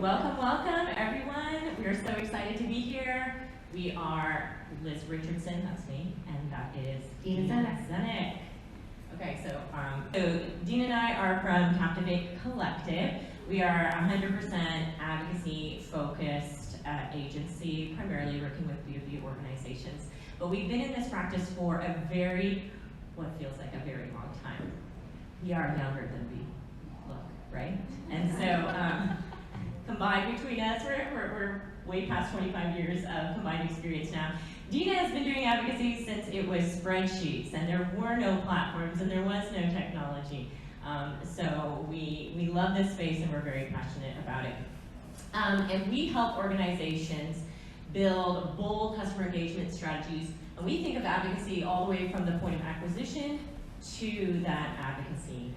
Welcome, welcome, everyone. We are so excited to be here. We are Liz Richardson, that's me, and that is Deena Zenyk. Okay, so Deena and I are from Captivate Collective. We are 100% advocacy-focused agency, primarily working with B2B organizations. But we've been in this practice for what feels like a very long time. We are younger than we look, right? And so combined between us, we're way past 25 years of combined experience now. Deena has been doing advocacy since it was spreadsheets and there were no platforms and there was no technology. So we love this space and we're very passionate about it. And we help organizations build bold customer engagement strategies. And we think of advocacy all the way from the point of acquisition to that advocacy.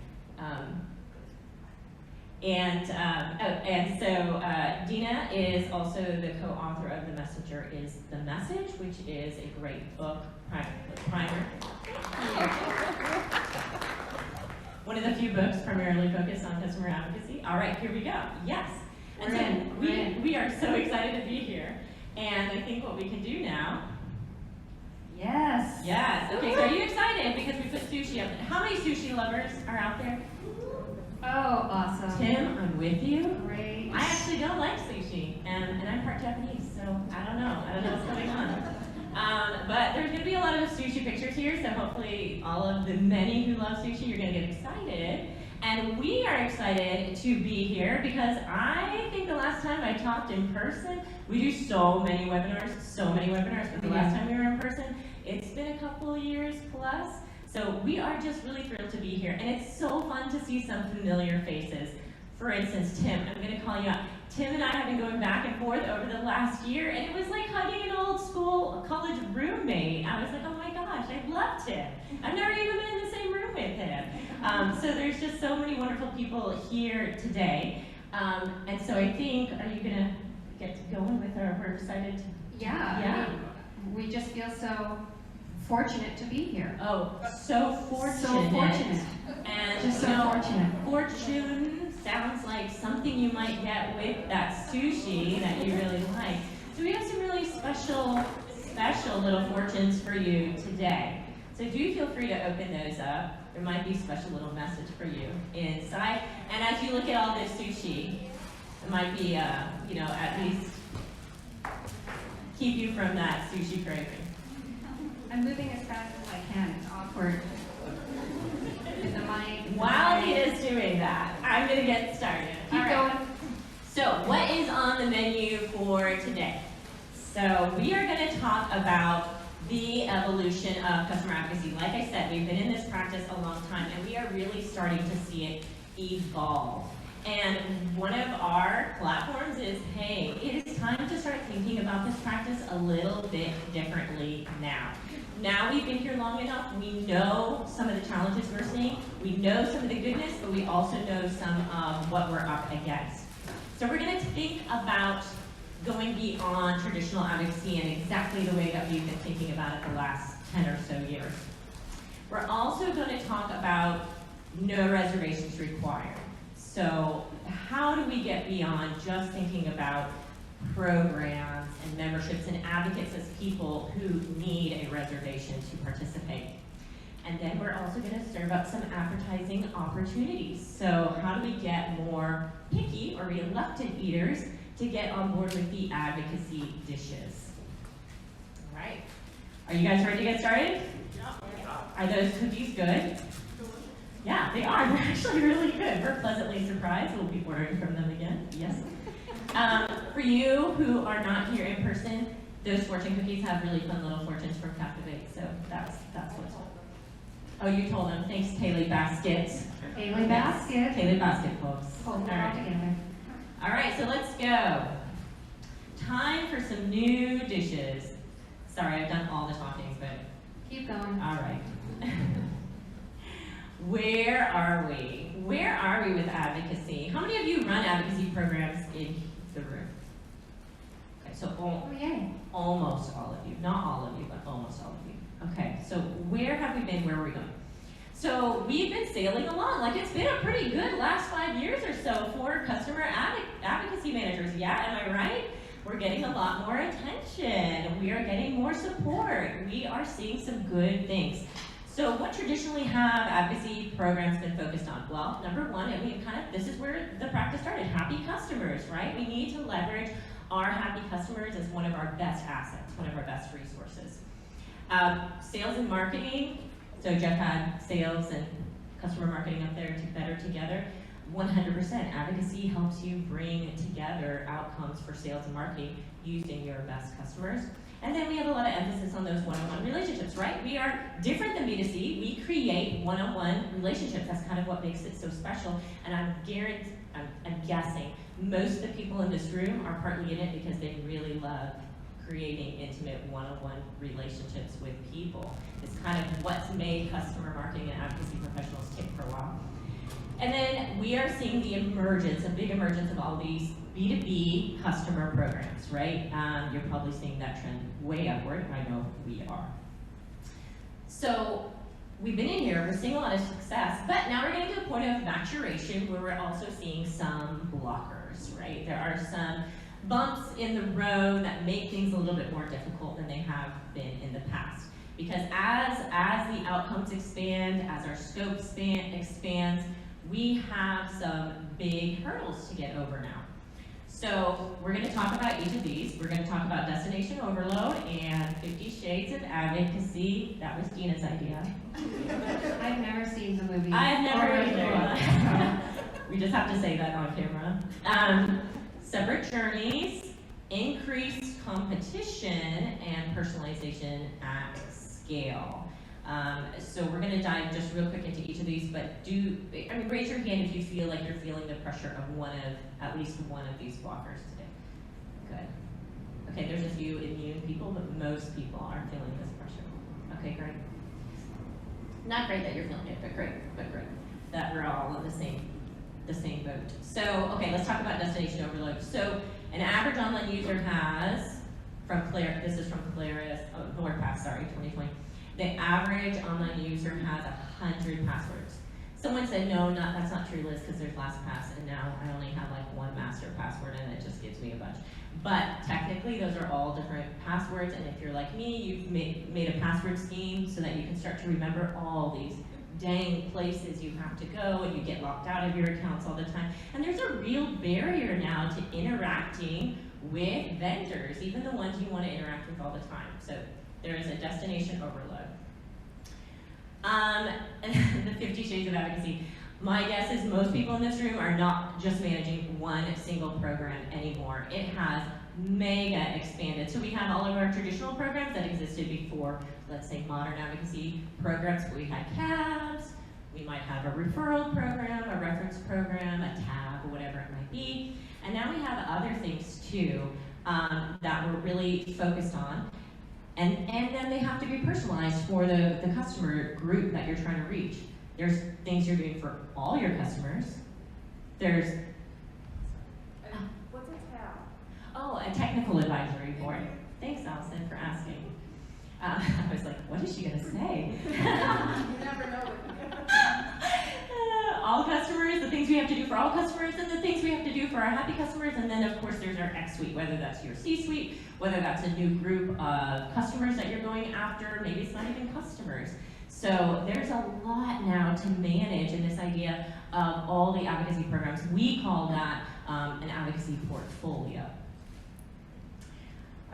So Deena is also the co-author of The Messenger is the Message, which is a great book primer. One of the few books primarily focused on customer advocacy. All right, here we go. Yes. And so we are so excited to be here. And I think what we can do now. Yes. Yes. Okay, so are you excited? Because we put sushi up there. How many sushi lovers are out there? Oh, awesome. Tim, I'm with you. Great. I actually don't like sushi, and I'm part Japanese, so I don't know what's going on. But there's going to be a lot of sushi pictures here, so hopefully all of the many who love sushi, you're going to get excited. And we are excited to be here because I think the last time I talked in person, we do so many webinars, but the last time we were in person, it's been a couple years plus. So we are just really thrilled to be here, and it's so fun to see some familiar faces. For instance, Tim, I'm going to call you out. Tim and I have been going back and forth over the last year, and it was like hugging an old school college roommate. I was like, oh my gosh, I love Tim. I've never even been in the same room with him. So there's just so many wonderful people here today. And so I think, are you going to get going with our, we're excited to? Yeah. I mean, we just feel so fortunate to be here. Oh, so fortunate. So fortunate. And just so fortunate. Fortune sounds like something you might get with that sushi that you really like. So we have some really special little fortunes for you today. So do feel free to open those up. There might be a special little message for you inside. And as you look at all this sushi, it might be, at least keep you from that sushi craving. I'm moving as fast as I can. It's awkward. While he is doing that, I'm going to get started. Keep going. So what is on the menu for today? So we are going to talk about the evolution of customer advocacy. Like I said, we've been in this practice a long time, and we are really starting to see it evolve. And one of our platforms is, hey, it is time to start thinking about this practice a little bit differently now. Now we've been here long enough, we know some of the challenges we're seeing, we know some of the goodness, but we also know some of what we're up against. So we're going to think about going beyond traditional advocacy and exactly the way that we've been thinking about it the last 10 or so years. We're also going to talk about no reservations required. So how do we get beyond just thinking about programs and memberships and advocates as people who need a reservation to participate? And then we're also going to serve up some appetizing opportunities. So how do we get more picky or reluctant eaters to get on board with the advocacy dishes? All right. Are you guys ready to get started? Yeah. Are those cookies good? Yeah, they are. They're actually really good. We're pleasantly surprised. We'll be ordering from them again. Yes. For you who are not here in person, those fortune cookies have really fun little fortunes from Captivate. So that's what's up. Oh, you told them. Thanks, Kaylee Basket. Kaylee Basket. Kaylee Basket, folks. Hold them all together. All right, so let's go. Time for some new dishes. Sorry, I've done all the talking, but keep going. All right. Where are we? Where are we with advocacy? How many of you run advocacy programs in the room? Okay, so almost all of you. Not all of you, but almost all of you. Okay, so where have we been? Where are we going? So we've been sailing along. Like, it's been a pretty good last 5 years or so for customer advocacy managers. Yeah, am I right? We're getting a lot more attention. We are getting more support. We are seeing some good things. So what traditionally have advocacy programs been focused on? Well, number one, I mean, this is where the practice started, happy customers, right? We need to leverage our happy customers as one of our best assets, one of our best resources. Sales and marketing, so Jeff had sales and customer marketing up there better together. 100% advocacy helps you bring together outcomes for sales and marketing using your best customers. And then we have a lot of emphasis on those one-on-one relationships, right? We are different than B2C. We create one-on-one relationships. That's kind of what makes it so special. And I'm guessing most of the people in this room are partly in it because they really love creating intimate one-on-one relationships with people. It's kind of what's made customer marketing and advocacy professionals tick for a while. And then we are seeing the emergence, a big emergence of all these B2B customer programs, right? You're probably seeing that trend way upward. I know we are. So we've been in here, we're seeing a lot of success, but now we're getting to a point of maturation where we're also seeing some blockers, right? There are some bumps in the road that make things a little bit more difficult than they have been in the past. Because as the outcomes expand, as our scope expands, we have some big hurdles to get over now. So we're going to talk about each of these. We're going to talk about destination overload and 50 Shades of Advocacy. That was Deena's idea. I've never seen the movie. I've never either. We just have to say that on camera. Separate journeys, increased competition, and personalization at scale. So we're going to dive just real quick into each of these, but raise your hand if you feel like you're feeling the pressure of at least one of these blockers today. Good. Okay, there's a few immune people, but most people aren't feeling this pressure. Okay, great. Not great that you're feeling it, but great, that we're all in the same boat. So, okay, let's talk about destination overload. So, an average online user has, this is from NordPass, 2020. The average online user has 100 passwords. Someone said, no, that's not true, Liz, because there's LastPass, and now I only have like one master password, and it just gives me a bunch. But technically, those are all different passwords, and if you're like me, you've made a password scheme so that you can start to remember all these dang places you have to go, and you get locked out of your accounts all the time. And there's a real barrier now to interacting with vendors, even the ones you want to interact with all the time. So there is a destination overload. And the 50 Shades of Advocacy. My guess is most people in this room are not just managing one single program anymore. It has mega expanded. So we have all of our traditional programs that existed before, let's say, modern advocacy programs. We had CABs, we might have a referral program, a reference program, a tab, or whatever it might be. And now we have other things too that we're really focused on. And then they have to be personalized for the customer group that you're trying to reach. There's things you're doing for all your customers. There's what's a tab? Oh, a technical advisory board. Thanks, Allison, for asking. I was like, what is she gonna say? You never know. All customers, the things we have to do for all customers, and the things we have to do for our happy customers, and then of course there's our X suite, whether that's your C-suite, whether that's a new group of customers that you're going after, maybe it's not even customers. So there's a lot now to manage in this idea of all the advocacy programs. We call that an advocacy portfolio.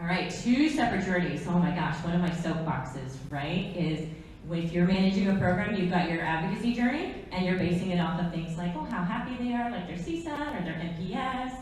All right, 2 separate journeys. Oh my gosh, one of my soapboxes, right, is if you're managing a program, you've got your advocacy journey, and you're basing it off of things like, oh, how happy they are, like their CSAT or their NPS.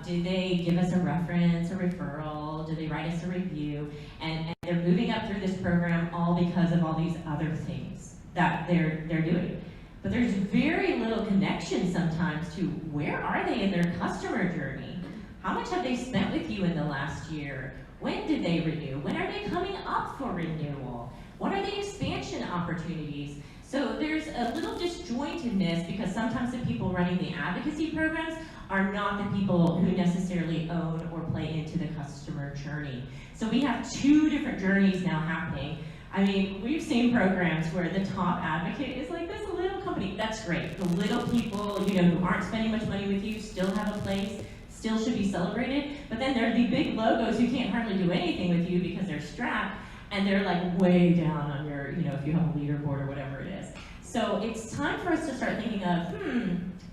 Do they give us a reference, a referral? Do they write us a review? And they're moving up through this program all because of all these other things that they're doing. But there's very little connection sometimes to where are they in their customer journey? How much have they spent with you in the last year? When did they renew? When are they coming up for renewal? What are the expansion opportunities? So there's a little disjointedness because sometimes the people running the advocacy programs are not the people who necessarily own or play into the customer journey. So we have 2 different journeys now happening. I mean, we've seen programs where the top advocate is like this little company. That's great. The little people, who aren't spending much money with you still have a place, still should be celebrated, but then there are the big logos who can't hardly do anything with you because they're strapped, and they're like way down on your, if you have a leaderboard or whatever it is. So it's time for us to start thinking of,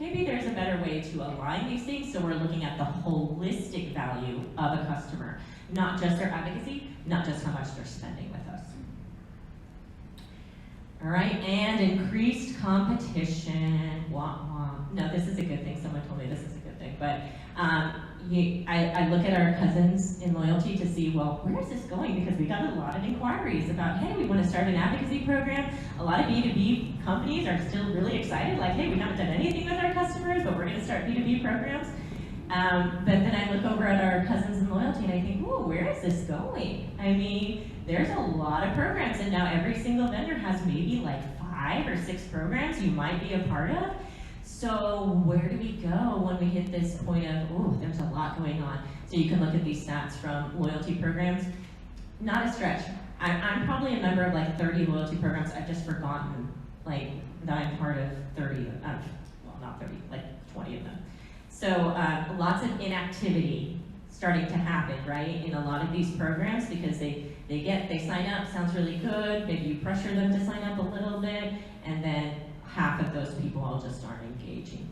maybe there's a better way to align these things so we're looking at the holistic value of a customer, not just their advocacy, not just how much they're spending with us. All right, and increased competition. Wah, wah. No, this is a good thing. Someone told me this is a good thing, but I look at our cousins in loyalty to see, well, where is this going? Because we got a lot of inquiries about, hey, we want to start an advocacy program. A lot of B2B companies are still really excited, like, hey, we haven't done anything with our customers, but we're going to start B2B programs. But then I look over at our cousins in loyalty and I think, ooh, where is this going? I mean, there's a lot of programs, and now every single vendor has maybe like 5 or 6 programs you might be a part of. So where do we go when we hit this point of, ooh, there's a lot going on? So you can look at these stats from loyalty programs. Not a stretch. I'm probably a member of like 30 loyalty programs. I've just forgotten like that I'm part of 30, well, not 30, like 20 of them. So lots of inactivity starting to happen, right, in a lot of these programs, because they sign up, sounds really good, maybe you pressure them to sign up a little bit, and then half of those people all just aren't engaging.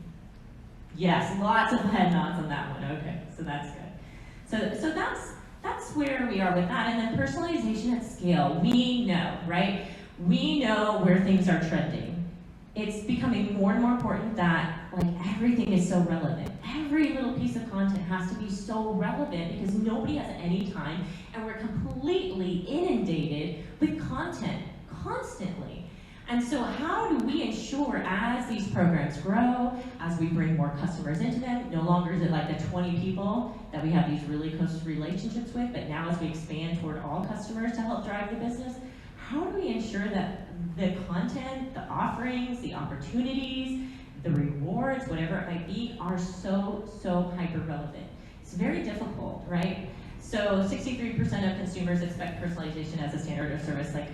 Yes, lots of head nods on that one. Okay, so that's good. So that's where we are with that. And then personalization at scale. We know, right? We know where things are trending. It's becoming more and more important that like everything is so relevant. Every little piece of content has to be so relevant because nobody has any time, and we're completely inundated with content constantly. And so how do we ensure as these programs grow, as we bring more customers into them, no longer is it like the 20 people that we have these really close relationships with, but now as we expand toward all customers to help drive the business, how do we ensure that the content, the offerings, the opportunities, the rewards, whatever it might be, are so hyper relevant? It's very difficult, right? So 63% of consumers expect personalization as a standard of service. Like,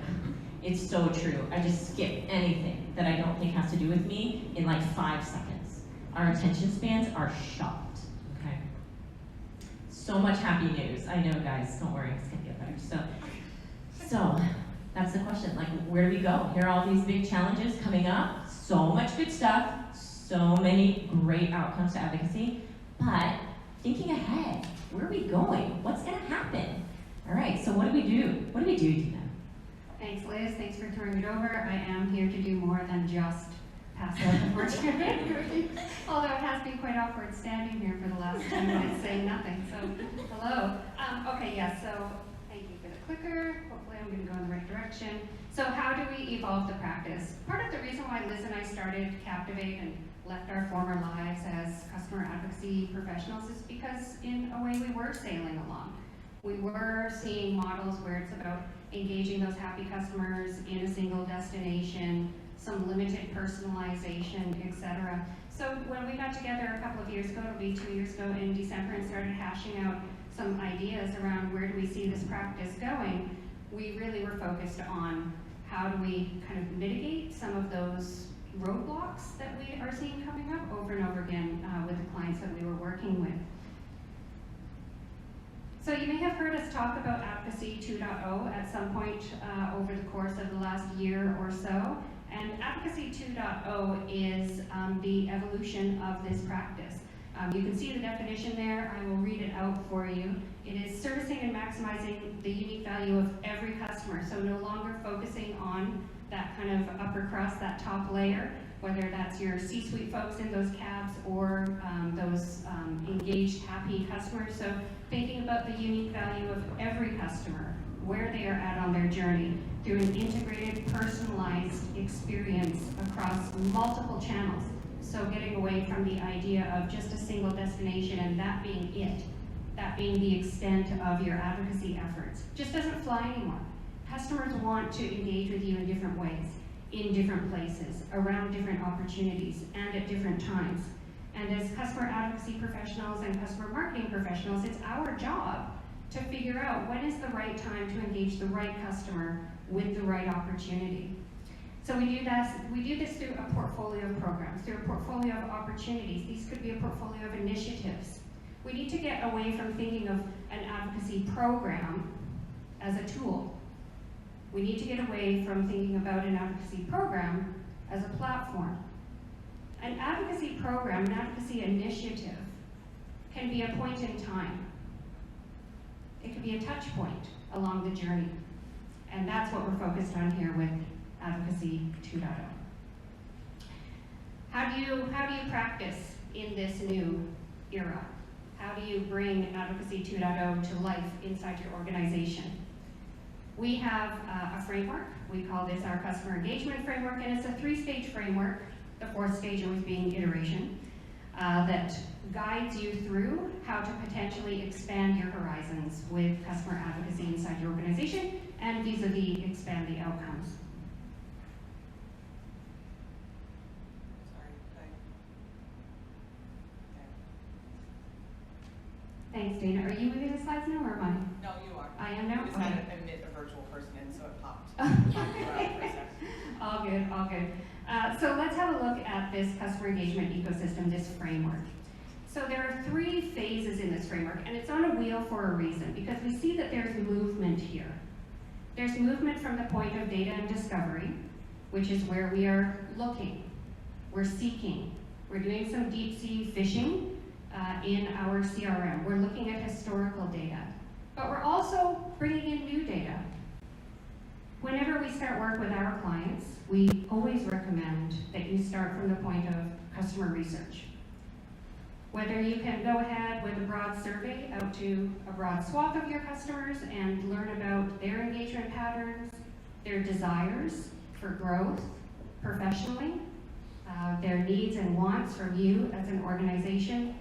it's so true. I just skip anything that I don't think has to do with me in like 5 seconds. Our attention spans are shot, okay? So much happy news. I know, guys, don't worry, it's gonna get better. So that's the question, like, where do we go? Here are all these big challenges coming up, so much good stuff, so many great outcomes to advocacy, but thinking ahead, where are we going? What's gonna happen? All right, so what do we do? What do we do, Deena? Thanks, Liz. Thanks for turning it over. I am here to do more than just pass out the Opportune. Although it has been quite awkward standing here for the last 10 minutes saying nothing. So, hello. Okay, yes, so thank you for the clicker. Hopefully I'm going to go in the right direction. So how do we evolve the practice? Part of the reason why Liz and I started Captivate and left our former lives as customer advocacy professionals is because in a way we were sailing along. We were seeing models where it's about engaging those happy customers in a single destination, some limited personalization, etc. So when we got together a couple of years ago, it'll be 2 years ago in December, and started hashing out some ideas around where do we see this practice going, we really were focused on how do we kind of mitigate some of those roadblocks that we are seeing coming up over and over again with the clients that we were working with. So you may have heard us talk about Advocacy 2.0 at some point over the course of the last year or so. And Advocacy 2.0 is the evolution of this practice. You can see the definition there. I will read it out for you. It is servicing and maximizing the unique value of every customer. So no longer focusing on that kind of upper crust, that top layer, whether that's your C-suite folks in those cabs or those engaged, happy customers. So thinking about the unique value of every customer, where they are at on their journey, through an integrated, personalized experience across multiple channels. So getting away from the idea of just a single destination and that being it, that being the extent of your advocacy efforts, just doesn't fly anymore. Customers want to engage with you in different ways, in different places, around different opportunities, and at different times. And as customer advocacy professionals and customer marketing professionals, it's our job to figure out when is the right time to engage the right customer with the right opportunity. So we do this through a portfolio of programs, through a portfolio of opportunities. These could be a portfolio of initiatives We need to get away from thinking of an advocacy program as a tool. We need to get away from thinking about an advocacy program as a platform. An advocacy program, an advocacy initiative, can be a point in time. It can be a touch point along the journey. And that's what we're focused on here with Advocacy 2.0. How do you practice in this new era? How do you bring Advocacy 2.0 to life inside your organization? We have a framework. We call this our customer engagement framework, and it's a 3-stage framework, the 4th stage always being iteration, that guides you through how to potentially expand your horizons with customer advocacy inside your organization and vis-a-vis expand the outcomes. Thanks, Dana. Are you moving the slides now, or am I? No, you are. I am now? We just Okay. had to admit a virtual person in, so it popped. All good, all good. So let's have a look at this customer engagement ecosystem, this framework. So there are 3 phases in this framework, and it's on a wheel for a reason, because we see that there's movement here. There's movement from the point of data and discovery, which is where we are looking, we're seeking, we're doing some deep sea fishing in our CRM. We're looking at historical data, but we're also bringing in new data. Whenever we start work with our clients, we always recommend that you start from the point of customer research. Whether you can go ahead with a broad survey out to a broad swath of your customers and learn about their engagement patterns, their desires for growth professionally, their needs and wants from you as an organization,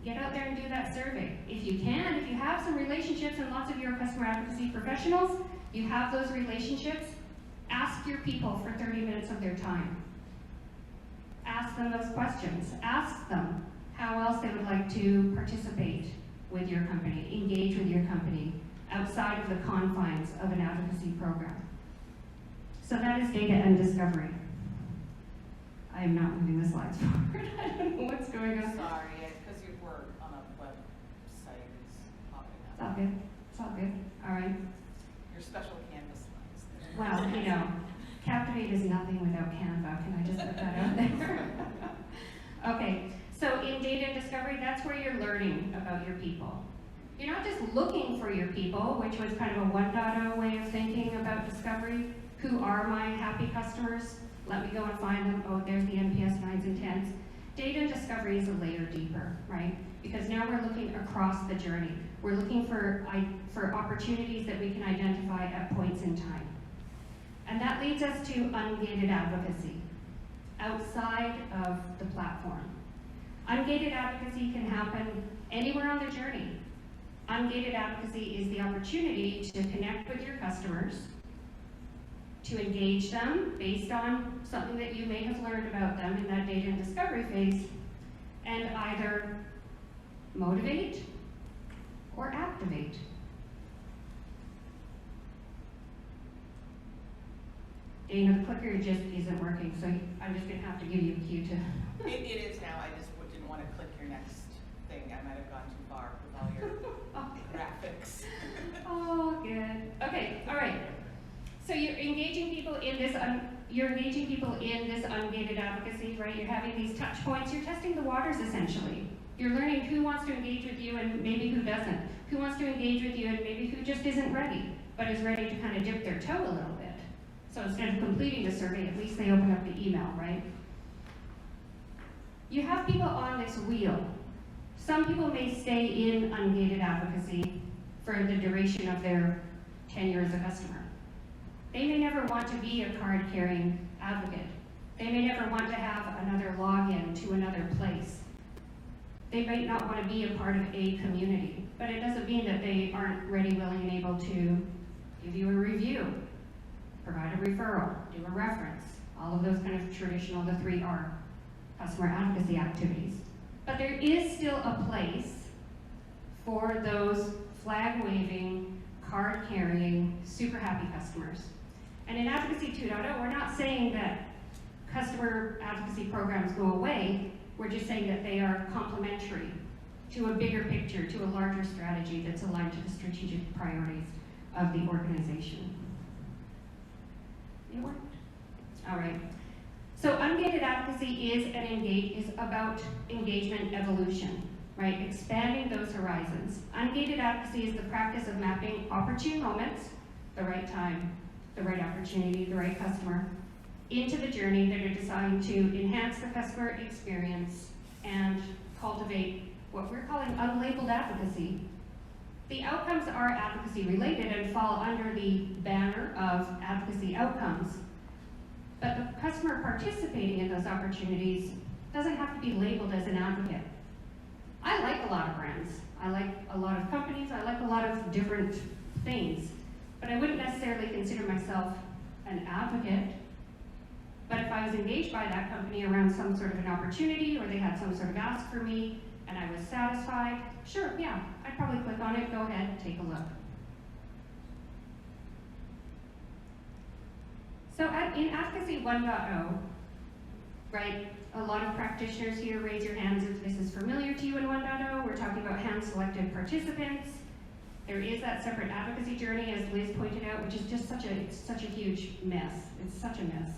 get out there and do that survey. If you can, if you have some relationships and lots of your customer advocacy professionals, you have those relationships, ask your people for 30 minutes of their time. Ask them those questions. Ask them how else they would like to participate with your company, engage with your company outside of the confines of an advocacy program. So that is data and discovery. I am not moving the slides forward. I don't know what's going on. Sorry, because you were on a website, it's popping It's up. all good. It's all good. All right. Your special canvas slides. Well, you know, Captivate is nothing without Canva. Can I just put that out there? Okay, so in data and discovery, that's where you're learning about your people. You're not just looking for your people, which was kind of a 1.0 way of thinking about discovery. Who are my happy customers? Let me go and find them. Oh, there's the NPS 9s and 10s. Data and discovery is a layer deeper, right? Because now we're looking across the journey. We're looking for opportunities that we can identify at points in time. And that leads us to ungated advocacy, outside of the platform. Ungated advocacy can happen anywhere on the journey. Ungated advocacy is the opportunity to connect with your customers, to engage them based on something that you may have learned about them in that data and discovery phase, and either motivate or activate. Dana, the clicker just isn't working, so I'm just going to have to give you a cue to... It is now, I just didn't want to click your next thing. I might have gone too far with all your graphics. Oh, good. Okay, all right. So you're engaging people in this ungated advocacy, right? You're having these touch points. You're testing the waters, essentially. You're learning who wants to engage with you and maybe who doesn't. Who wants to engage with you and maybe who just isn't ready, but is ready to kind of dip their toe a little bit. So instead of completing the survey, at least they open up the email, right? You have people on this wheel. Some people may stay in ungated advocacy for the duration of their tenure as a customer. They may never want to be a card-carrying advocate. They may never want to have another login to another place. They might not want to be a part of a community, but it doesn't mean that they aren't ready, willing, and able to give you a review, provide a referral, do a reference, all of those kind of traditional, the 3R customer advocacy activities. But there is still a place for those flag-waving, card-carrying, super happy customers. And in Advocacy 2.0, we're not saying that customer advocacy programs go away, we're just saying that they are complementary to a bigger picture, to a larger strategy that's aligned to the strategic priorities of the organization. It worked. All right. So ungated advocacy is about engagement evolution, right? Expanding those horizons. Ungated advocacy is the practice of mapping opportune moments, the right time, the right opportunity, the right customer, into the journey that are designed to enhance the customer experience and cultivate what we're calling unlabeled advocacy. The outcomes are advocacy related and fall under the banner of advocacy outcomes. But the customer participating in those opportunities doesn't have to be labeled as an advocate. I like a lot of brands. I like a lot of companies. I like a lot of different things. But I wouldn't necessarily consider myself an advocate. But if I was engaged by that company around some sort of an opportunity, or they had some sort of ask for me, and I was satisfied, sure, yeah, I'd probably click on it, go ahead, take a look. So in Advocacy 1.0, right, a lot of practitioners here, raise your hands if this is familiar to you in 1.0. We're talking about hand-selected participants. There is that separate advocacy journey, as Liz pointed out, which is just such a huge mess. It's such a mess.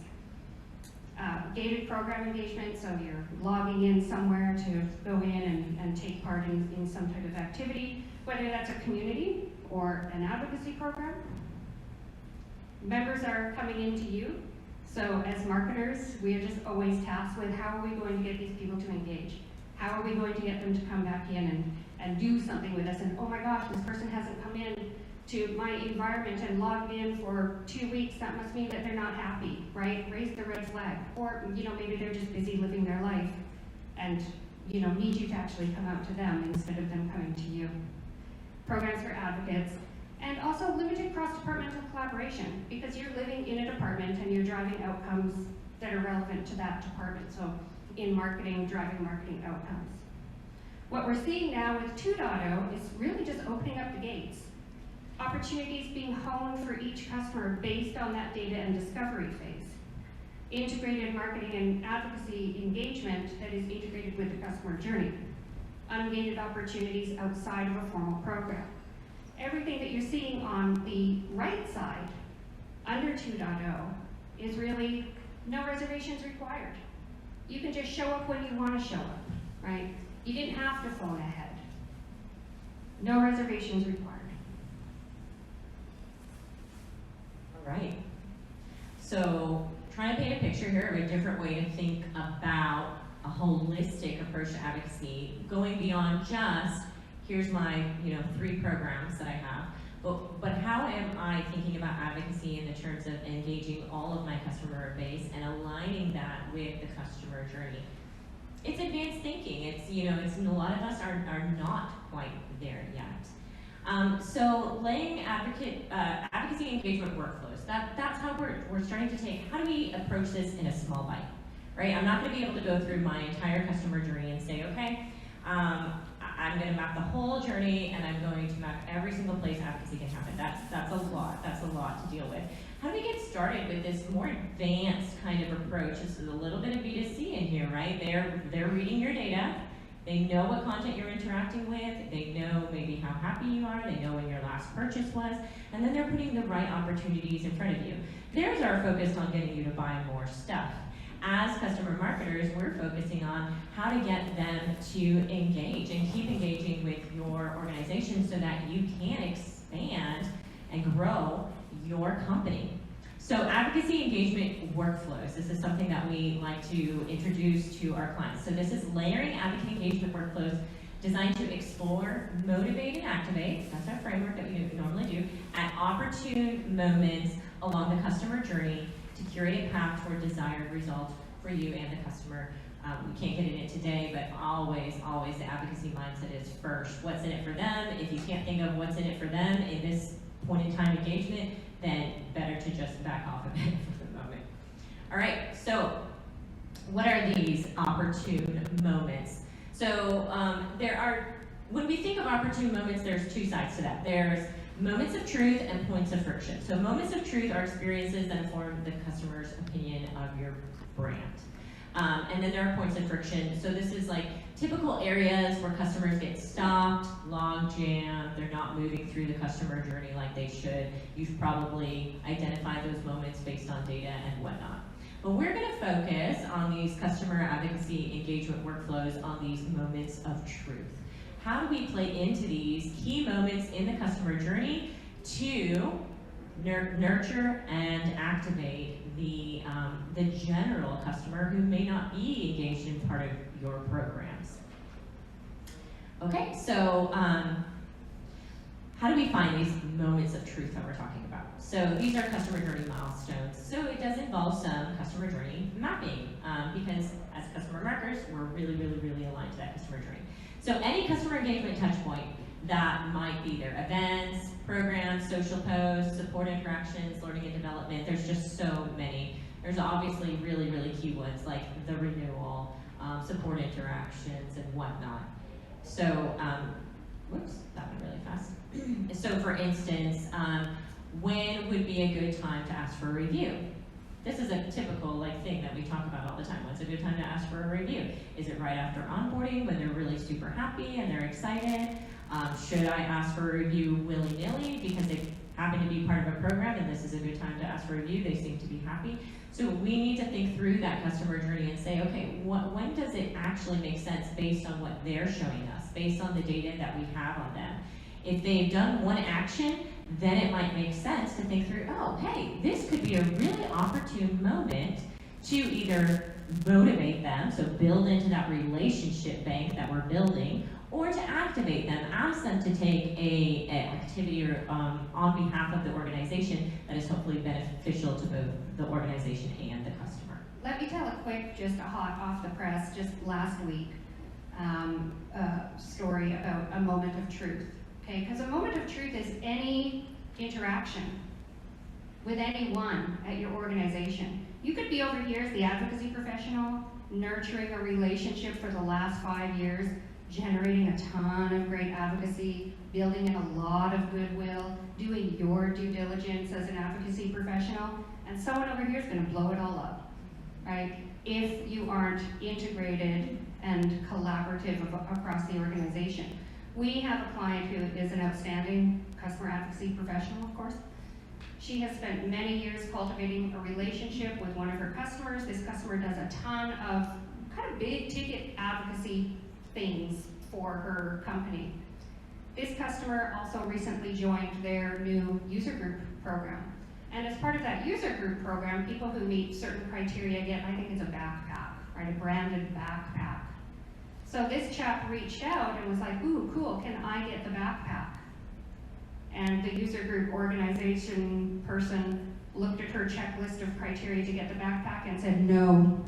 Gated program engagement, so you're logging in somewhere to go in and take part in some type of activity, whether that's a community or an advocacy program. Members are coming into you, so as marketers, we are just always tasked with how are we going to get these people to engage? How are we going to get them to come back in and do something with us? And oh my gosh, this person hasn't come in to my environment and logged in for 2 weeks, that must mean that they're not happy, right? Raise the red flag. Or, maybe they're just busy living their life and, need you to actually come out to them instead of them coming to you. Programs for advocates. And also limited cross-departmental collaboration, because you're living in a department and you're driving outcomes that are relevant to that department. So in marketing, driving marketing outcomes. What we're seeing now with 2.0 is really just opening up the gates. Opportunities being honed for each customer based on that data and discovery phase. Integrated marketing and advocacy engagement that is integrated with the customer journey. Ungated opportunities outside of a formal program. Everything that you're seeing on the right side, under 2.0, is really no reservations required. You can just show up when you want to show up, right? You didn't have to phone ahead. No reservations required. All right. So, trying to paint a picture here of a different way to think about a holistic approach to advocacy, going beyond just here's my 3 programs that I have, but how am I thinking about advocacy in the terms of engaging all of my customer base and aligning that with the customer journey? It's advanced thinking. It's a lot of us are not quite there yet. So laying advocacy engagement workflows. That's how we're starting to take. How do we approach this in a small bite, right? I'm not going to be able to go through my entire customer journey and say, okay. I'm going to map the whole journey, and I'm going to map every single place advocacy can happen. That's a lot. That's a lot to deal with. How do we get started with this more advanced kind of approach? This is a little bit of B2C in here, right? They're reading your data. They know what content you're interacting with. They know maybe how happy you are. They know when your last purchase was, and then they're putting the right opportunities in front of you. Theirs are focused on getting you to buy more stuff. As customer marketers, we're focusing on how to get them to engage and keep engaging with your organization so that you can expand and grow your company. So advocacy engagement workflows. This is something that we like to introduce to our clients. So this is layering advocacy engagement workflows designed to explore, motivate, and activate, that's our framework that we normally do, at opportune moments along the customer journey to curate a path toward desired results for you and the customer. We can't get in it today, but always the advocacy mindset is first. What's in it for them? If you can't think of what's in it for them in this point in time engagement, then better to just back off of it for the moment. All right, so what are these opportune moments? So when we think of opportune moments, there's 2 sides to that. There's moments of truth and points of friction. So moments of truth are experiences that inform the customer's opinion of your brand. And then there are points of friction. So this is like typical areas where customers get stopped, log jammed, they're not moving through the customer journey like they should. You've probably identified those moments based on data and whatnot. But we're going to focus on these customer advocacy engagement workflows on these moments of truth. How do we play into these key moments in the customer journey to nurture and activate the general customer who may not be engaged in part of your programs? Okay, so how do we find these moments of truth that we're talking about? So these are customer journey milestones. So it does involve some customer journey mapping because as customer marketers, we're really, really, really aligned to that customer journey. So any customer engagement touch point that might be their events, programs, social posts, support interactions, learning and development, there's just so many. There's obviously really, really key ones like the renewal, support interactions and whatnot. So, whoops, that went really fast. So for instance, when would be a good time to ask for a review? This is a typical thing that we talk about all the time. When's a good time to ask for a review? Is it right after onboarding when they're really super happy and they're excited? Should I ask for a review willy-nilly because they happen to be part of a program and this is a good time to ask for a review? They seem to be happy. So we need to think through that customer journey and say, okay, when does it actually make sense based on what they're showing us, based on the data that we have on them? If they've done one action, then it might make sense to think through, oh, hey, this could be a really opportune moment to either motivate them, so build into that relationship bank that we're building, or to activate them, ask them to take an activity or, on behalf of the organization that is hopefully beneficial to both the organization and the customer. Let me tell a quick, just a hot off the press, just last week, story about a moment of truth. Okay, because a moment of truth is any interaction with anyone at your organization. You could be over here as the advocacy professional, nurturing a relationship for the last 5 years, generating a ton of great advocacy, building in a lot of goodwill, doing your due diligence as an advocacy professional, and someone over here is going to blow it all up, right? If you aren't integrated and collaborative across the organization. We have a client who is an outstanding customer advocacy professional, of course. She has spent many years cultivating a relationship with one of her customers. This customer does a ton of kind of big ticket advocacy things for her company. This customer also recently joined their new user group program. And as part of that user group program, people who meet certain criteria get, I think it's a backpack, right? A branded backpack. So this chap reached out and was like, ooh, cool, can I get the backpack? And the user group organization person looked at her checklist of criteria to get the backpack and said, no,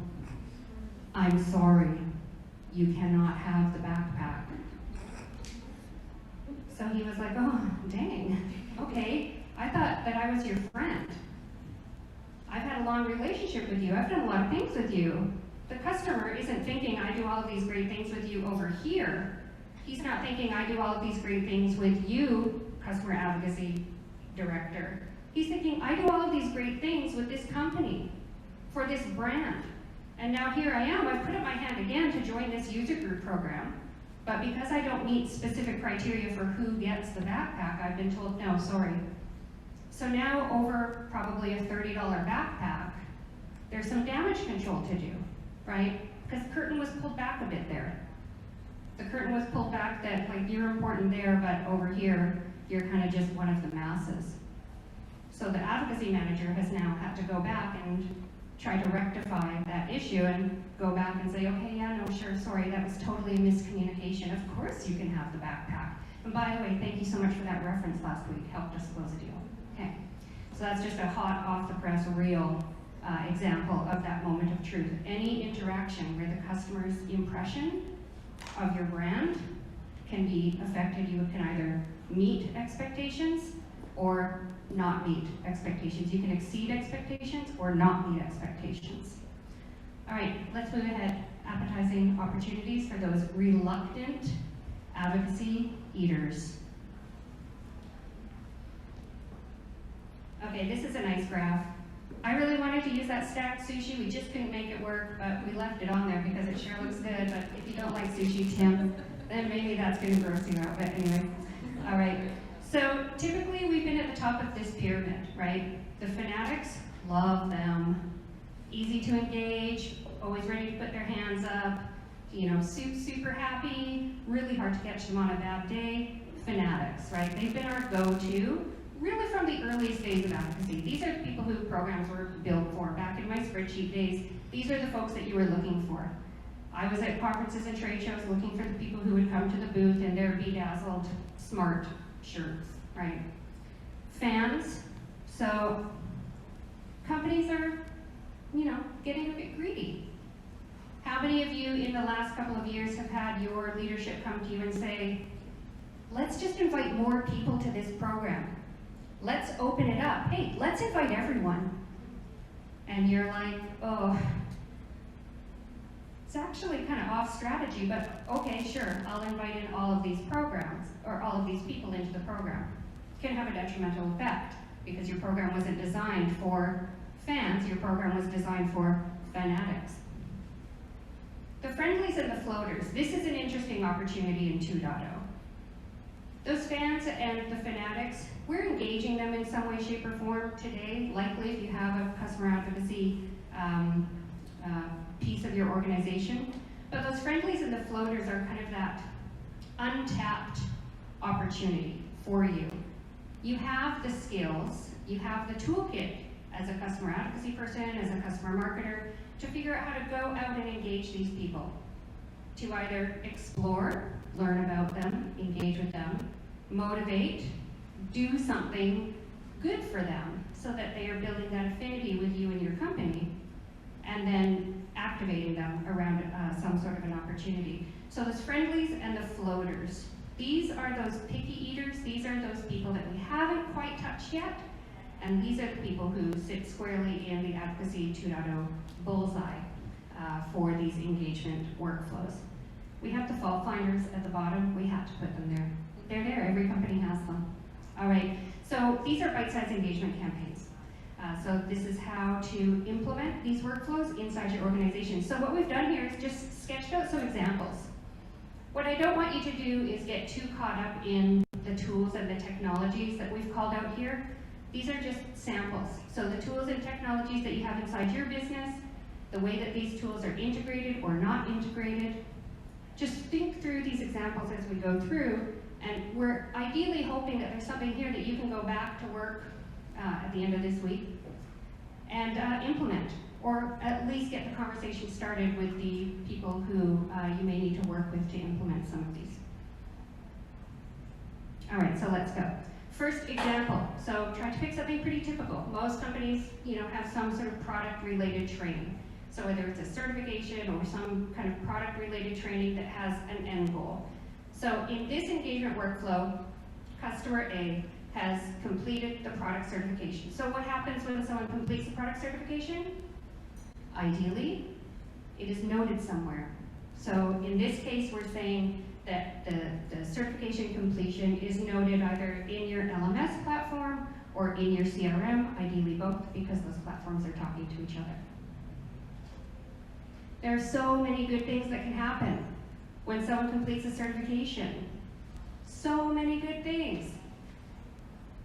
I'm sorry, you cannot have the backpack. So he was like, oh, dang, okay. I thought that I was your friend. I've had a long relationship with you. I've done a lot of things with you. The customer isn't thinking, I do all of these great things with you over here. He's not thinking, I do all of these great things with you, customer advocacy director. He's thinking, I do all of these great things with this company, for this brand. And now here I am, I've put up my hand again to join this user group program. But because I don't meet specific criteria for who gets the backpack, I've been told, no, sorry. So now over probably a $30 backpack, there's some damage control to do, right? Because the curtain was pulled back a bit there. The curtain was pulled back that like you're important there, but over here, you're kind of just one of the masses. So the advocacy manager has now had to go back and try to rectify that issue and go back and say, okay, yeah, no, sure, sorry, that was totally a miscommunication. Of course you can have the backpack. And by the way, thank you so much for that reference last week, helped us close a deal. Okay, so that's just a hot, off-the-press, real example of that moment of truth. Any interaction where the customer's impression of your brand can be affected. You can either meet expectations or not meet expectations. You can exceed expectations or not meet expectations. All right, let's move ahead. Appetizing opportunities for those reluctant advocacy eaters. Okay, this is a nice graph. I really want trying to use that stacked sushi. We just couldn't make it work, but we left it on there because it sure looks good. But if you don't like sushi, Tim, then maybe that's going to gross you out. But anyway, all right. So typically we've been at the top of this pyramid, right? The fanatics, love them. Easy to engage, always ready to put their hands up, you know, super happy, really hard to catch them on a bad day. Fanatics, right? They've been our go-to, really from the earliest days of advocacy. These are the people who programs were built for. Back in my spreadsheet days, these are the folks that you were looking for. I was at conferences and trade shows looking for the people who would come to the booth in their bedazzled, smart shirts, right? Fans, so companies are, you know, getting a bit greedy. How many of you in the last couple of years have had your leadership come to you and say, let's just invite more people to this program. Let's open it up. Hey, let's invite everyone. And you're like, oh, it's actually kind of off strategy, but okay, sure, I'll invite in all of these programs, or all of these people into the program. It can have a detrimental effect because your program wasn't designed for fans, your program was designed for fanatics. The friendlies and the floaters, this is an interesting opportunity in 2.0. Those fans and the fanatics, we're engaging them in some way, shape, or form today. Likely if you have a customer advocacy piece of your organization. But those friendlies and the floaters are kind of that untapped opportunity for you. You have the skills, you have the toolkit as a customer advocacy person, as a customer marketer, to figure out how to go out and engage these people. To either explore, learn about them, engage with them, motivate, do something good for them so that they are building that affinity with you and your company, and then activating them around some sort of an opportunity. So those friendlies and the floaters, these are those picky eaters, these are those people that we haven't quite touched yet, and these are the people who sit squarely in the Advocacy 2.0 bullseye for these engagement workflows. We have the fault finders at the bottom, we have to put them there. They're there, every company has them. All right, so these are bite-sized engagement campaigns. So this is how to implement these workflows inside your organization. So what we've done here is just sketched out some examples. What I don't want you to do is get too caught up in the tools and the technologies that we've called out here. These are just samples. So the tools and technologies that you have inside your business, the way that these tools are integrated or not integrated. Just think through these examples as we go through, and we're ideally hoping that there's something here that you can go back to work at the end of this week and implement, or at least get the conversation started with the people who you may need to work with to implement some of these. All right, so let's go. First example, so try to pick something pretty typical. Most companies, have some sort of product-related training. So whether it's a certification or some kind of product-related training that has an end goal. So in this engagement workflow, customer A has completed the product certification. So what happens when someone completes the product certification? Ideally, it is noted somewhere. So in this case, we're saying that the certification completion is noted either in your LMS platform or in your CRM, ideally both, because those platforms are talking to each other. There are so many good things that can happen when someone completes a certification. So many good things.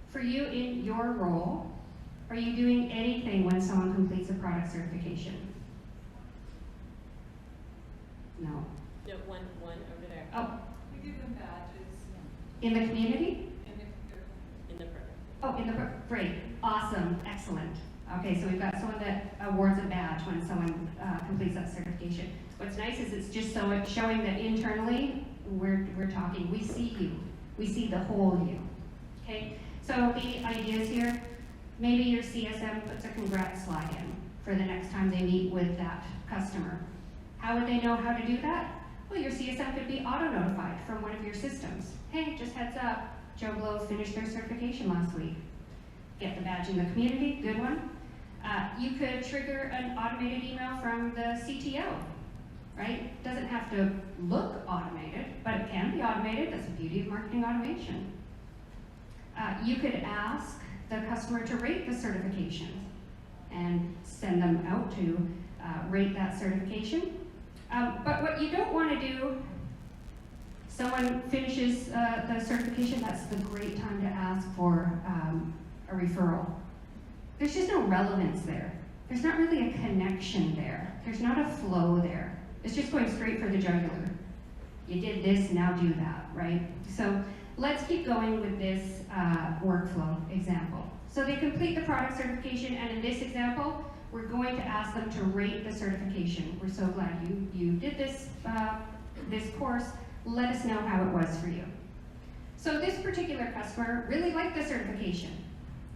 For you in your role, are you doing anything when someone completes a product certification? No. No, one over there. Oh. We give them badges. In the community? In the program. Oh, in the program. Great. Awesome. Excellent. Okay, so we've got someone that awards a badge when someone completes that certification. What's nice is it's just showing that internally we're talking. We see you. We see the whole you. Okay? So the ideas here, maybe your CSM puts a congrats slide in for the next time they meet with that customer. How would they know how to do that? Well, your CSM could be auto-notified from one of your systems. Hey, just heads up, Joe Blow finished their certification last week. Get the badge in the community, good one. You could trigger an automated email from the CTO, right? Doesn't have to look automated, but it can be automated. That's the beauty of marketing automation. You could ask the customer to rate the certification. and send them out to rate that certification. But what you don't want to do, someone finishes the certification, that's the great time to ask for a referral. There's just no relevance there. There's not really a connection there. There's not a flow there. It's just going straight for the jugular. You did this, now do that, right? So let's keep going with this workflow example. So they complete the product certification, and in this example, we're going to ask them to rate the certification. We're so glad you did this, this course. Let us know how it was for you. So this particular customer really liked the certification.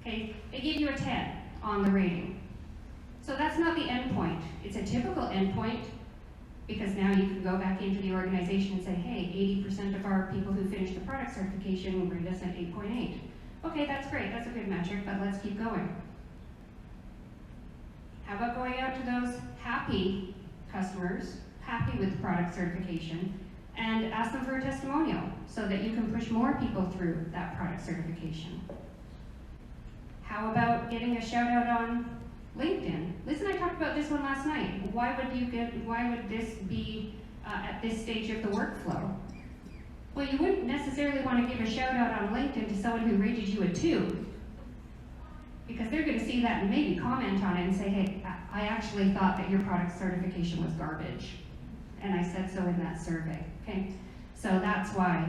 Okay, they gave you a 10 on the rating. So that's not the endpoint. It's a typical endpoint because now you can go back into the organization and say, hey, 80% of our people who finish the product certification rate us at 8.8. Okay, that's great, that's a good metric, but let's keep going. How about going out to those happy customers, happy with the product certification, and ask them for a testimonial so that you can push more people through that product certification? How about getting a shout out on LinkedIn? Liz and I talked about this one last night. Why would this be at this stage of the workflow? Well, you wouldn't necessarily want to give a shout out on LinkedIn to someone who rated you a 2, because they're going to see that and maybe comment on it and say, hey, I actually thought that your product certification was garbage, and I said so in that survey. Okay, so that's why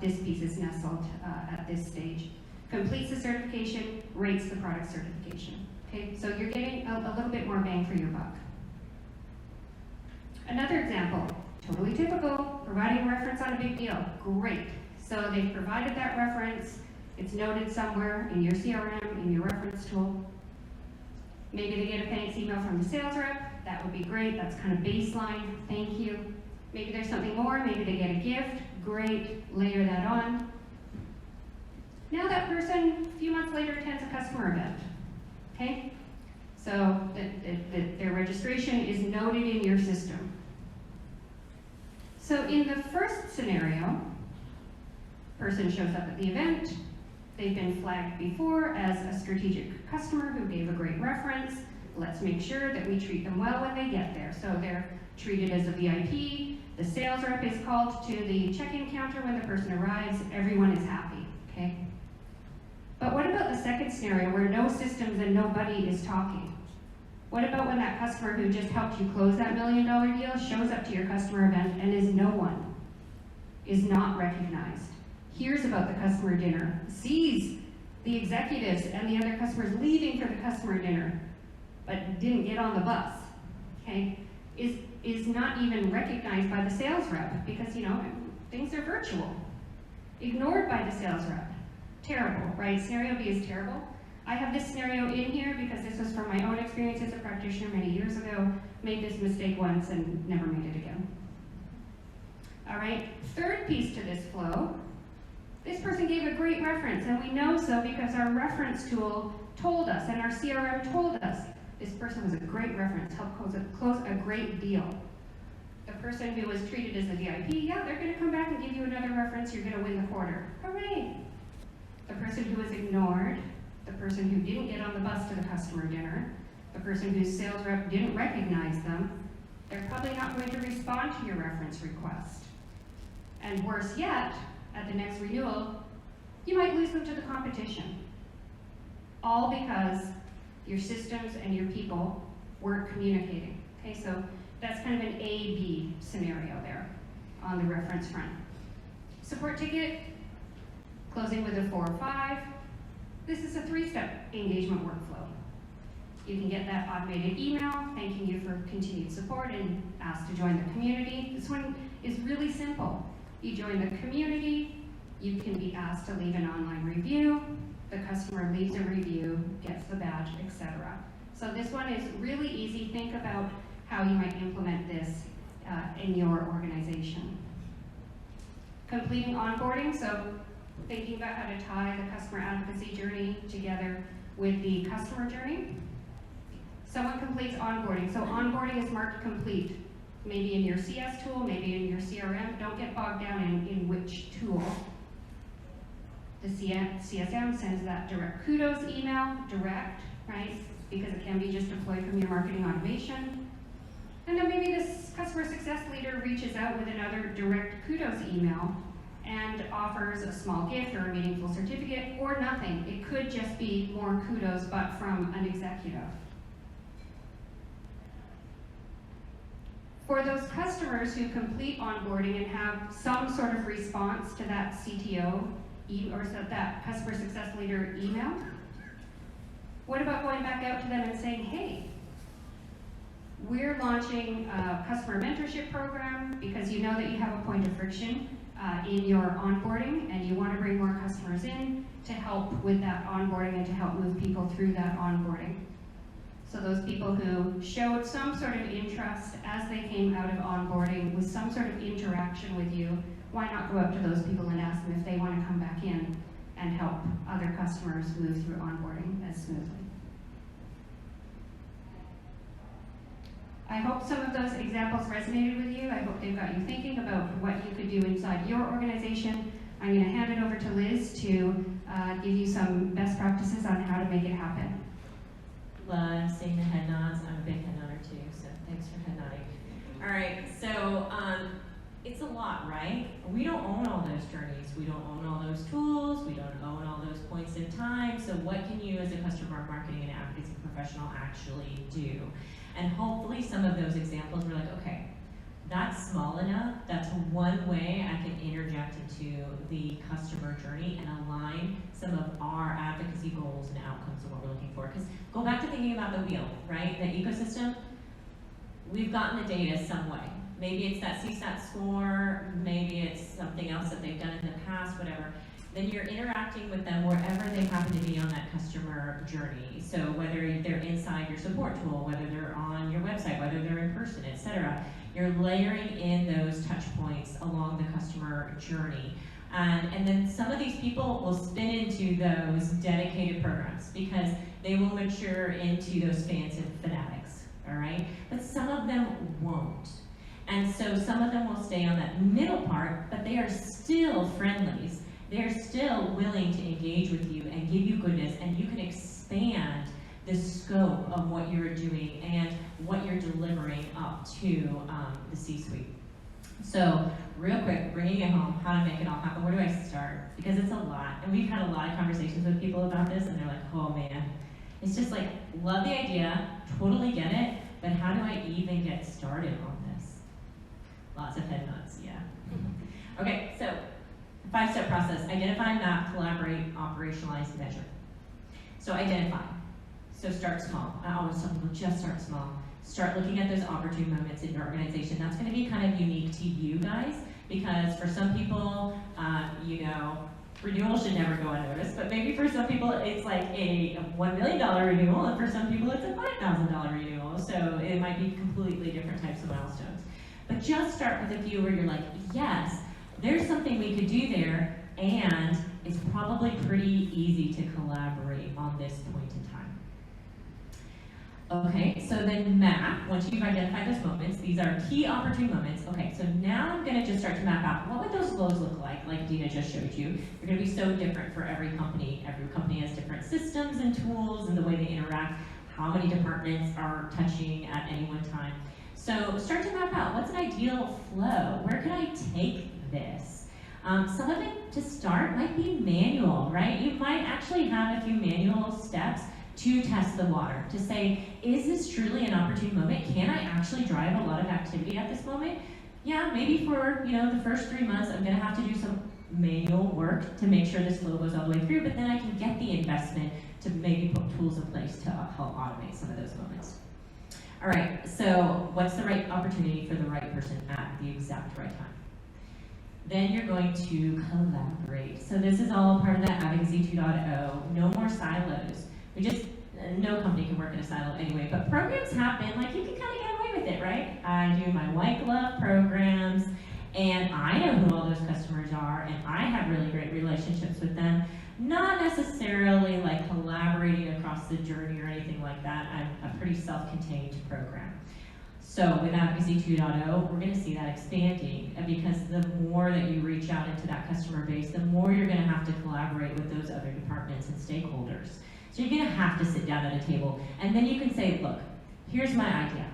this piece is nestled at this stage. Completes the certification, rates the product certification. Okay, so you're getting a little bit more bang for your buck. Another example, totally typical, providing a reference on a big deal. Great. So they've provided that reference, it's noted somewhere in your CRM, in your reference tool. Maybe they get a thanks email from the sales rep. That would be great. That's kind of baseline. Thank you. Maybe there's something more. Maybe they get a gift. Great. Layer that on. Now that person, a few months later, attends a customer event. Okay? So their registration is noted in your system. So in the first scenario, person shows up at the event. They've been flagged before as a strategic customer who gave a great reference. Let's make sure that we treat them well when they get there. So they're treated as a VIP. The sales rep is called to the check-in counter when the person arrives. Everyone is happy, okay? But what about the second scenario where no systems and nobody is talking? What about when that customer who just helped you close that $1 million deal shows up to your customer event and is no one, is not recognized, hears about the customer dinner, sees the executives and the other customers leaving for the customer dinner, but didn't get on the bus, okay? Is not even recognized by the sales rep because, you know, things are virtual. Ignored by the sales rep. Terrible, right? Scenario B is terrible. I have this scenario in here because this was from my own experience as a practitioner many years ago. Made this mistake once and never made it again. All right, third piece to this flow. This person gave a great reference, and we know so because our reference tool told us and our CRM told us this person was a great reference, helped close a great deal. The person who was treated as a VIP, yeah, they're going to come back and give you another reference, you're going to win the quarter. Hooray! The person who was ignored, the person who didn't get on the bus to the customer dinner, the person whose sales rep didn't recognize them, they're probably not going to respond to your reference request. And worse yet, at the next renewal, you might lose them to the competition. All because your systems and your people weren't communicating. Okay, so that's kind of an A-B scenario there on the reference front. Support ticket, closing with a 4 or 5. This is a 3-step engagement workflow. You can get that automated email thanking you for continued support and asked to join the community. This one is really simple. You join the community, you can be asked to leave an online review, the customer leaves a review, gets the badge, etc. So this one is really easy. Think about how you might implement this in your organization. Completing onboarding, so thinking about how to tie the customer advocacy journey together with the customer journey. Someone completes onboarding. So onboarding is marked complete. Maybe in your CS tool, maybe in your CRM. Don't get bogged down in which tool. The CSM sends that direct kudos email, direct, right? Because it can be just deployed from your marketing automation. And then maybe this customer success leader reaches out with another direct kudos email and offers a small gift or a meaningful certificate or nothing. It could just be more kudos, but from an executive. For those customers who complete onboarding and have some sort of response to that CTO or that customer success leader email, what about going back out to them and saying, hey, we're launching a customer mentorship program because you know that you have a point of friction in your onboarding and you want to bring more customers in to help with that onboarding and to help move people through that onboarding. So those people who showed some sort of interest as they came out of onboarding with some sort of interaction with you, why not go up to those people and ask them if they want to come back in and help other customers move through onboarding as smoothly. I hope some of those examples resonated with you. I hope they've got you thinking about what you could do inside your organization. I'm going to hand it over to Liz to give you some best practices on how to make it happen. Love seeing the head nods. I'm a big head nodder too, so thanks for head nodding. All right, so it's a lot, right? We don't own all those journeys. We don't own all those tools. We don't own all those points in time. So what can you as a customer marketing and advocacy professional actually do? And hopefully some of those examples were like, okay, that's small enough. That's one way I can interject into the customer journey and align some of our advocacy goals and outcomes of what we're looking for. Because go back to thinking about the wheel, right? The ecosystem, we've gotten the data some way. Maybe it's that CSAT score, maybe it's something else that they've done in the past, whatever. Then you're interacting with them wherever they happen to be on that customer journey. So whether they're inside your support tool, whether they're on your website, whether they're in person, etc. You're layering in those touch points along the customer journey. And then some of these people will spin into those dedicated programs because they will mature into those fans and fanatics, all right? But some of them won't. And so some of them will stay on that middle part, but they are still friendlies. They're still willing to engage with you and give you goodness, and you can expand the scope of what you're doing and what you're delivering up to the C-suite. So real quick, bringing it home, how to make it all happen. Where do I start? Because it's a lot, and we've had a lot of conversations with people about this, and they're like, oh man. It's just like, love the idea, totally get it, but how do I even get started on this? Lots of head nods, yeah. Okay, so 5-step process: identify, map, collaborate, operationalize, measure. So identify. So start small. I always tell people, just start small. Start looking at those opportune moments in your organization. That's going to be kind of unique to you guys, because for some people, renewal should never go unnoticed, but maybe for some people it's like a $1 million renewal, and for some people it's a $5,000 renewal, so it might be completely different types of milestones. But just start with a few where you're like, yes, there's something we could do there, and it's probably pretty easy to collaborate on this point in time. Okay, so then map. Once you've identified those moments, these are key opportune moments. Okay, so now I'm going to just start to map out what would those flows look like Deena just showed you. They're going to be so different for every company. Every company has different systems and tools and the way they interact, how many departments are touching at any one time. So start to map out what's an ideal flow. Where can I take this? Some of it to start might be manual, right? You might actually have a few manual steps to test the water, to say, is this truly an opportune moment? Can I actually drive a lot of activity at this moment? Yeah, maybe for the first 3 months, I'm gonna have to do some manual work to make sure this flow goes all the way through, but then I can get the investment to maybe put tools in place to help automate some of those moments. All right, so what's the right opportunity for the right person at the exact right time? Then you're going to collaborate. So this is all part of that Advocacy 2.0. No more silos. No company can work in a silo anyway, but programs happen, like you can kind of get away with it, right? I do my white glove programs, and I know who all those customers are, and I have really great relationships with them. Not necessarily like collaborating across the journey or anything like that. I'm a pretty self-contained program. So with Advocacy 2.0, we're going to see that expanding, because the more that you reach out into that customer base, the more you're going to have to collaborate collaborate with those other departments and stakeholders. So you're gonna have to sit down at a table, and then you can say, look, here's my idea.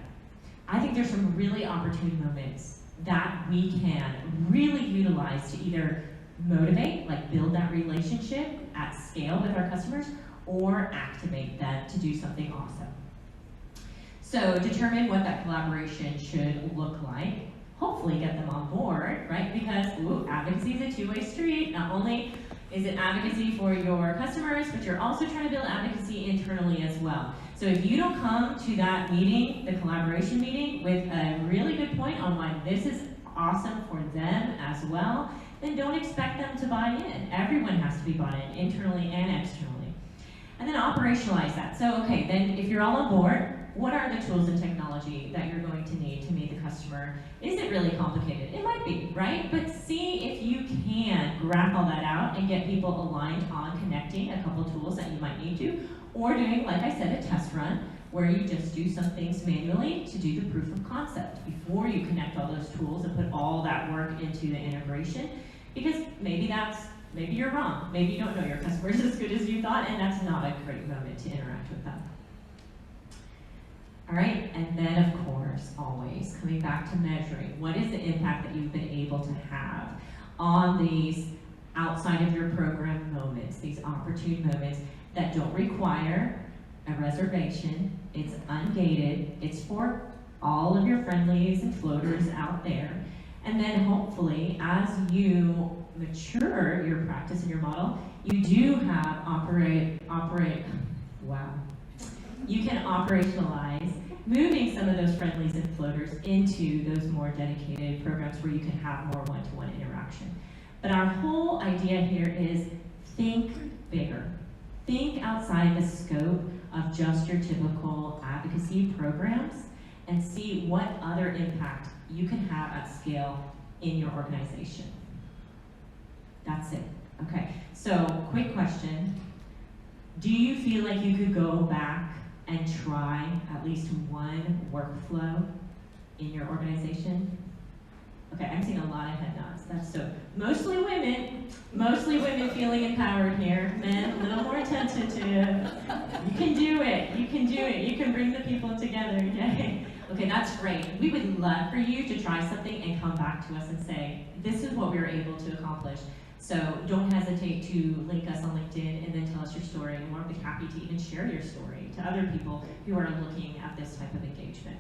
I think there's some really opportune moments that we can really utilize to either motivate, like build that relationship at scale with our customers, or activate them to do something awesome. So determine what that collaboration should look like. Hopefully get them on board, right? Because advocacy is a two-way street. Not only is it advocacy for your customers, but you're also trying to build advocacy internally as well. So if you don't come to that meeting, the collaboration meeting, with a really good point on why this is awesome for them as well, then don't expect them to buy in. Everyone has to be bought in, internally and externally. And then operationalize that. So, okay, then if you're all on board, what are the tools and technology that you're going to need to meet the customer? Is it really complicated? It might be, right? But see if you can graph all that out and get people aligned on connecting a couple tools that you might need to, or doing, like I said, a test run where you just do some things manually to do the proof of concept before you connect all those tools and put all that work into the integration. Because maybe you're wrong. Maybe you don't know your customers as good as you thought, and that's not a great moment to interact with them. All right, and then of course, always coming back to measuring, what is the impact that you've been able to have on these outside of your program moments, these opportune moments that don't require a reservation, it's ungated, it's for all of your friendlies and floaters out there. And then hopefully, as you mature your practice and your model, you do have you can operationalize moving some of those friendlies and floaters into those more dedicated programs where you can have more one-to-one interaction. But our whole idea here is think bigger. Think outside the scope of just your typical advocacy programs and see what other impact you can have at scale in your organization. That's it. Okay, so quick question. Do you feel like you could go back and try at least one workflow in your organization? Okay, I'm seeing a lot of head nods. That's so, mostly women feeling empowered here. Men, a little more attentive. You can do it, you can do it. You can bring the people together, yay. Okay, that's great. We would love for you to try something and come back to us and say, this is what we were able to accomplish. So don't hesitate to link us on LinkedIn and then tell us your story, and we'll be happy to even share your story to other people who are looking at this type of engagement.